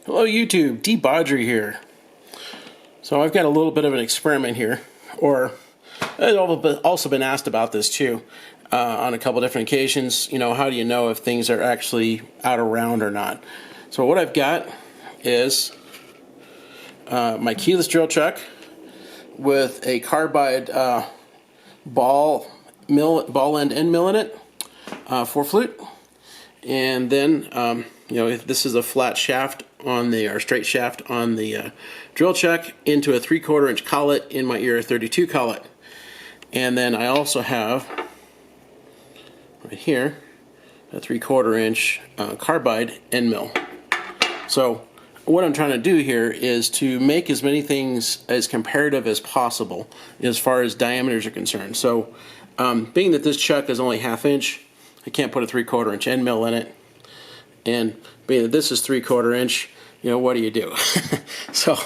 Hello YouTube, De-bodgery here. So I've got a little bit of an experiment here, or I've also been asked about this too on a couple different occasions. You know, how do you know if things are actually out of round or not? So what I've got is my keyless drill chuck with a carbide ball end end mill in it for flute, and then you know, this is a flat shaft on the, or straight shaft on the drill chuck into a 3/4 inch collet in my ear 32 collet. And then I also have right here a 3/4 inch carbide end mill. So what I'm trying to do here is to make as many things as comparative as possible as far as diameters are concerned. So being that this chuck is only 1/2 inch, I can't put a 3/4 inch end mill in it. And being that this is 3/4 inch, you know, what do you do? So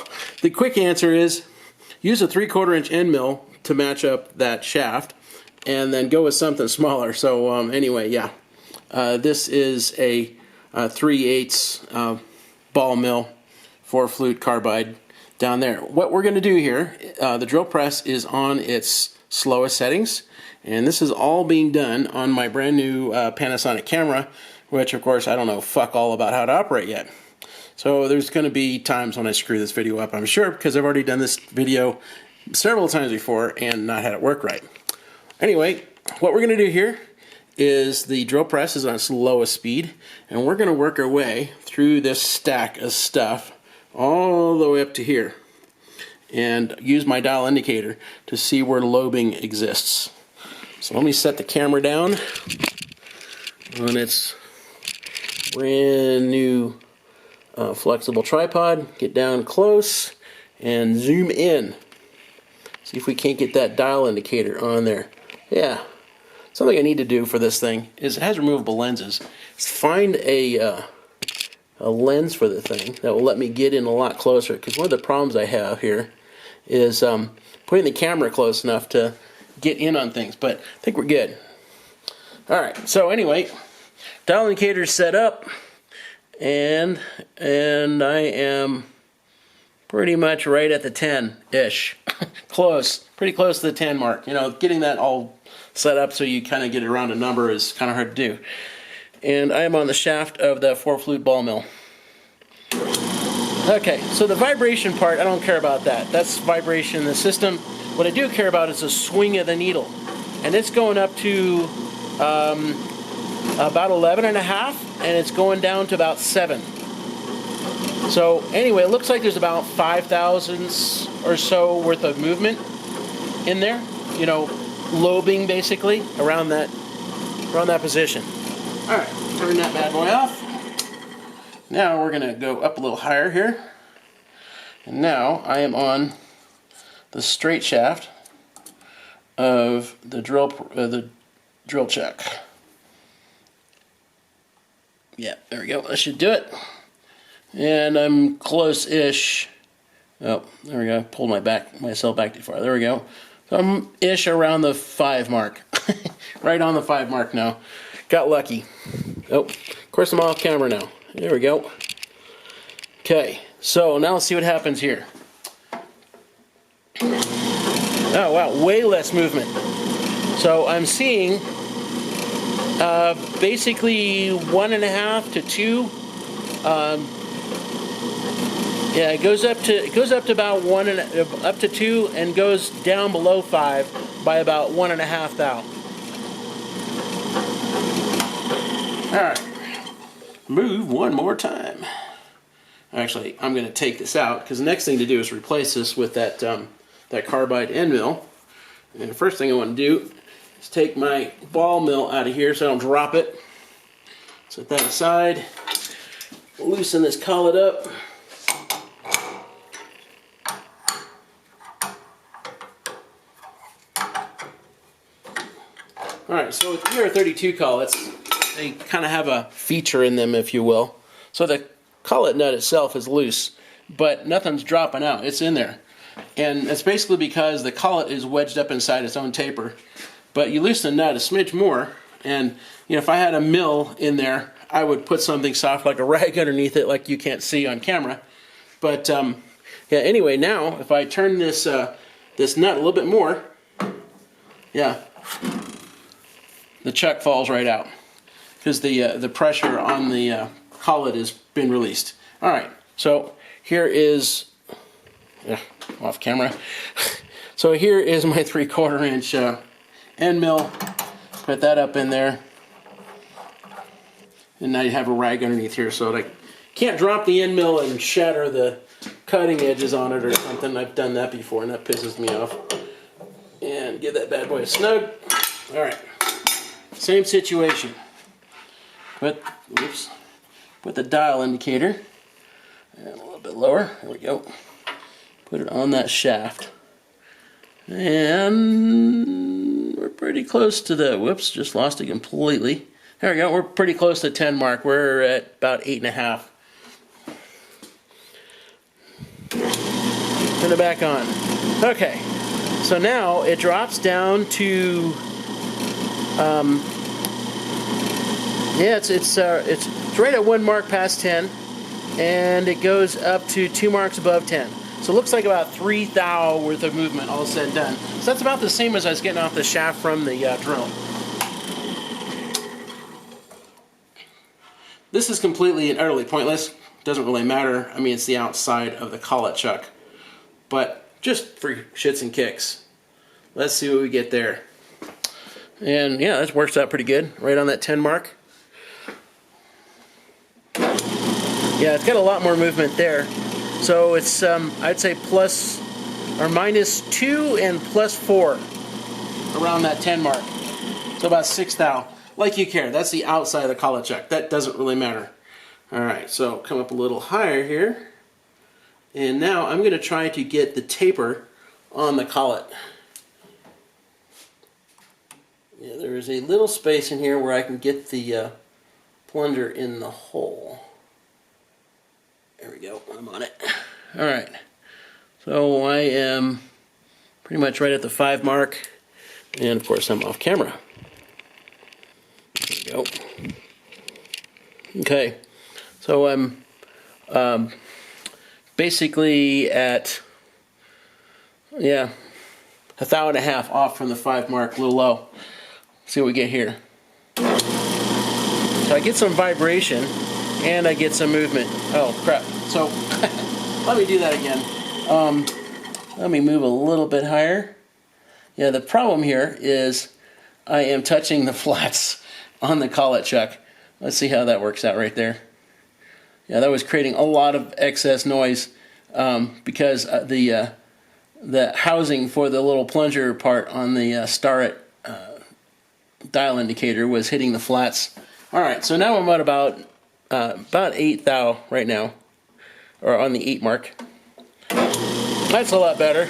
the quick answer is use a 3/4 inch end mill to match up that shaft, and then go with something smaller. So anyway, yeah, this is a 3/8 ball mill for flute carbide down there. What we're going to do here, the drill press is on its slowest settings, and this is all being done on my brand new Panasonic camera, which of course I don't know fuck all about how to operate yet. So there's going to be times when I screw this video up, I'm sure, because I've already done this video several times before and not had it work right. Anyway, what we're going to do here is the drill press is on its lowest speed, and we're going to work our way through this stack of stuff all the way up to here, and use my dial indicator to see where lobing exists. So let me set the camera down on its brand new flexible tripod, get down close and zoom in. See if we can't get that dial indicator on there. Yeah, something I need to do for this thing is, it has removable lenses, is find a lens for the thing that will let me get in a lot closer, because one of the problems I have here is putting the camera close enough to get in on things, but I think we're good. Alright, so anyway, dial indicator is set up, and I am pretty much right at the 10-ish. Close, pretty close to the 10 mark. You know, getting that all set up so you kind of get around a number is kind of hard to do. And I am on the shaft of the 4-flute ball mill. Okay, so the vibration part, I don't care about that. That's vibration in the system. What I do care about is the swing of the needle. And it's going up to about 11.5, and it's going down to about 7. So anyway, it looks like there's about 5 thousandths or so worth of movement in there. You know, lobing basically around that position. All right, turn that bad boy off. Now we're gonna go up a little higher here, and now I am on the straight shaft of the drill chuck. Yeah, there we go. That should do it. And I'm close-ish. Oh, there we go. Pulled myself back too far. There we go. So I'm ish around the 5 mark. Right on the 5 mark now. Got lucky. Oh, of course I'm off camera now. There we go. Okay, so now let's see what happens here. Oh wow, way less movement. So I'm seeing basically 1.5 to 2. Yeah, it goes up to about up to 2, and goes down below 5 by about 1.5 thou. All right, move one more time. Actually, I'm going to take this out, because the next thing to do is replace this with that that carbide end mill. And the first thing I want to do is take my ball mill out of here so I don't drop it. Set that aside. Loosen this collet up. Alright, so with ER32 collets, they kind of have a feature in them, if you will. So the collet nut itself is loose, but nothing's dropping out. It's in there. And it's basically because the collet is wedged up inside its own taper. But you loosen the nut a smidge more, and you know, if I had a mill in there, I would put something soft like a rag underneath it, like you can't see on camera. But yeah, anyway, now if I turn this this nut a little bit more, yeah, the chuck falls right out because the pressure on the collet has been released. All right, so here is, yeah, off camera. So here is my 3/4 inch end mill. Put that up in there, and now you have a rag underneath here, so I can't drop the end mill and shatter the cutting edges on it or something. I've done that before, and that pisses me off. And get that bad boy snug. All right, same situation. Put the dial indicator, and a little bit lower. There we go. Put it on that shaft, and we're pretty close to the. Whoops, just lost it completely. There we go. We're pretty close to 10 mark. We're at about 8.5. Turn it back on. Okay, so now it drops down to. Yeah, it's right at 1 mark past 10, and it goes up to 2 marks above 10. So it looks like about 3 thou worth of movement, all said and done. So that's about the same as I was getting off the shaft from the drill. This is completely and utterly pointless. Doesn't really matter. I mean, it's the outside of the collet chuck. But just for shits and kicks, let's see what we get there. And yeah, that works out pretty good, right on that 10 mark. Yeah, it's got a lot more movement there. So it's, I'd say plus or minus 2 and plus 4 around that 10 mark. So about 6 thou. Like you care. That's the outside of the collet chuck. That doesn't really matter. All right, so come up a little higher here. And now I'm going to try to get the taper on the collet. Yeah, there is a little space in here where I can get the plunger in the hole. There we go, I'm on it. All right, so I am pretty much right at the 5 mark, and of course I'm off camera. There we go. Okay, so I'm basically at, yeah, 1.5 thou off from the 5 mark, a little low. See what we get here. So I get some vibration and I get some movement. Oh crap. So let me do that again. Let me move a little bit higher. Yeah, the problem here is I am touching the flats on the collet chuck. Let's see how that works out right there. Yeah, that was creating a lot of excess noise because the housing for the little plunger part on the Starrett dial indicator was hitting the flats. All right, so now I'm at about 8 thou right now, or on the 8 mark. That's a lot better.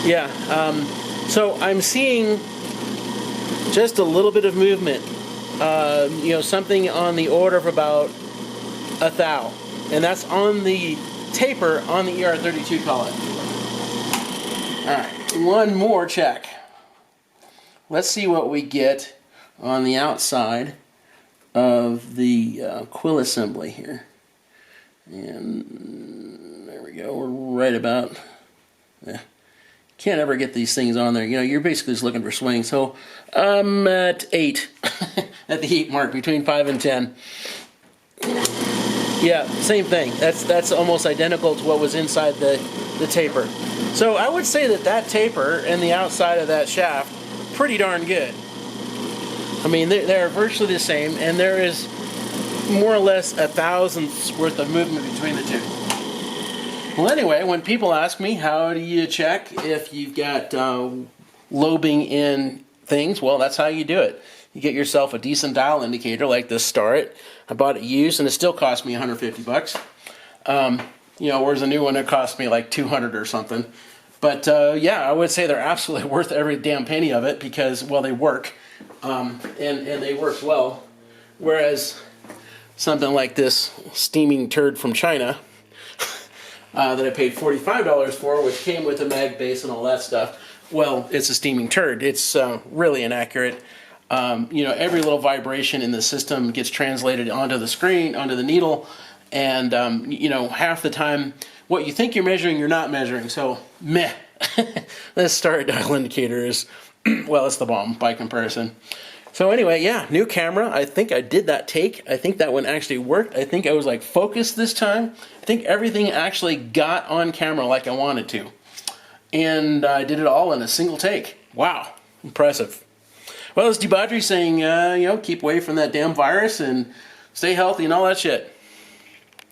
Yeah, so I'm seeing just a little bit of movement. You know, something on the order of about 1 thou, and that's on the taper on the ER32 collet. All right, one more check. Let's see what we get on the outside of the quill assembly here. And there we go, we're right about, can't ever get these things on there. You know, you're basically just looking for swing. So I'm at 8, at the 8 mark, between 5 and 10. Yeah, same thing. That's almost identical to what was inside the taper. So I would say that taper and the outside of that shaft, pretty darn good. I mean, they're virtually the same, and there is more or less 1,000ths worth of movement between the two. Well, anyway, when people ask me, how do you check if you've got lobing in things? Well, that's how you do it. You get yourself a decent dial indicator like this Starrett. I bought it used, and it still cost me 150 bucks. You know, whereas a new one, it cost me like 200 or something. But yeah, I would say they're absolutely worth every damn penny of it because, well, they work, and they work well. Whereas something like this steaming turd from China that I paid $45 for, which came with a mag base and all that stuff, well, it's a steaming turd. It's really inaccurate. You know, every little vibration in the system gets translated onto the screen, onto the needle, and you know, half the time what you think you're measuring, you're not measuring. So meh. This start dial indicator is, well, it's the bomb by comparison. So anyway, yeah, new camera. I think I did that take. I think that one actually worked. I think I was like focused this time. I think everything actually got on camera like I wanted to. And I did it all in a single take. Wow, impressive. Well, it's De-bodgery saying, you know, keep away from that damn virus and stay healthy and all that shit.